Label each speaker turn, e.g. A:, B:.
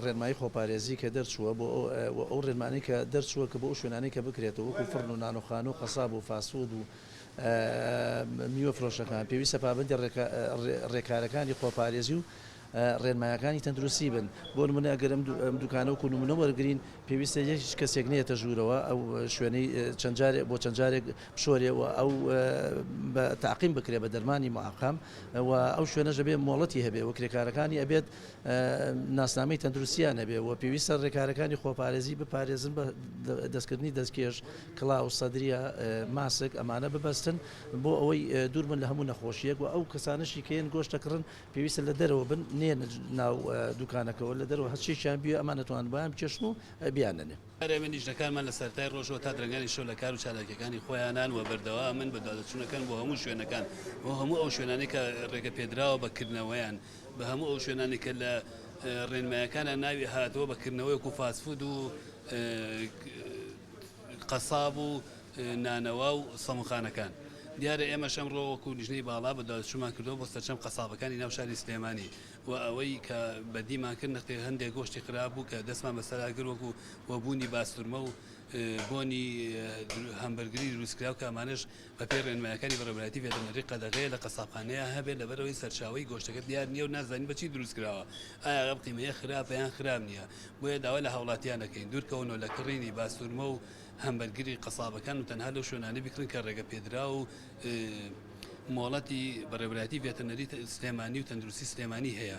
A: ڕێنمایی خۆپارێزی کە دەرچووە بۆ ئەو ڕێنمانی کە دەرچووە کە بۆ ئەو شوێنانی کە بکرێتەوە وەکو فڕن و نانۆخان و قەساب و فاسفود و میوە فرۆشەکان پێویستە پابندی ڕێکارەکانی خۆپارێزی و ڕێنمایەکانی تەندروستی بن بۆ نمونە ئەگەر ئەم دوکانە و نمونە وەرگرین پێویستە هیچ کەسێک نێتە ژوورەوە ئەو شوێنەی بۆ چەند جارێک بشۆرێەوە ئەو بە تاقیم بکرێت بە دەرمانی معقەم و ئەو شوێنەژە بێ مۆڵەتی هەبێ و کرێکارەکانی ئەبێت ناسنامەی تەندروستیان هەبێ و پێویستە ڕێکارەکانی خۆپارێزی بپارێزن بە دەستکردنی دەستکێش کڵاو سەدریا ماسک ئەمانە ببەستن بۆ ئەوەی دووربن لە هەموو نەخۆشیەک و ئەو کەسانشی کەیان گۆشتەکڕن پێویستە لە دەرەوە بن نێن ناو دوکانەکەەوە لە دەرەوە هەچیشیان بێ ئەمانەتوان بەیان بچێشن و بیاننێ
B: ئەمە نیشتەکانمان لە سەرای ڕۆژەوە تا درنگانی شەو لە کار و چالاکیەکانی خۆیانان و بەردەوا من بە دادەچوونەکەن بۆ هەموو شوێنەکان بۆ هەموو ئەو شوێنانی کە ڕێگە پێدراوە بەکردنەوەیان بە هەموو ئەو شوێنانی کە لە ڕێنمایەکانە ناوی هاتەوە بەکردنەوەی و فاسفود و قەساب و نانەوە و سەموخانەکان دیارە ئێمە شەم ڕۆوەکو لیژنەی باڵا بە دادەچوومان کردەوە بۆ سەرچەم قەسابەکانی ناو شاری سلێمانی و ئەوەی کە بەدیمان کرد نەختێ هەندێک گۆشتی خراپ بوو کە دەستمان بەسەراگر وەکو وەبوونی باستورمە و بۆنی هەمبەرگری دروستکراو کە ئەمانش بە پێ ڕێنمایەکانی بەڕێوەبەتی ڤێتەرنەری قەدەغەیە لە قەسابخانەیە هەبێت لەبەرەوەی سەرچاوی گۆشتەکە دیار نییە و نازانین بەچی دروستکراوە ئایا ئەم قیمەیە خراپە یان خراپ نییە بۆیە داوا لە هاوڵاتیان دەکەین دوورکەونەوە لە کڕینی باستورمە و هەمبەرگری قەسابەکان و تەنها لەو شوێنانە بکڕن کە ڕێگە پێدرا و مۆڵەتی بەڕێوەبەتی ڤێتەرنەری سلێمانی و تەندروستی سلێمانی هەیە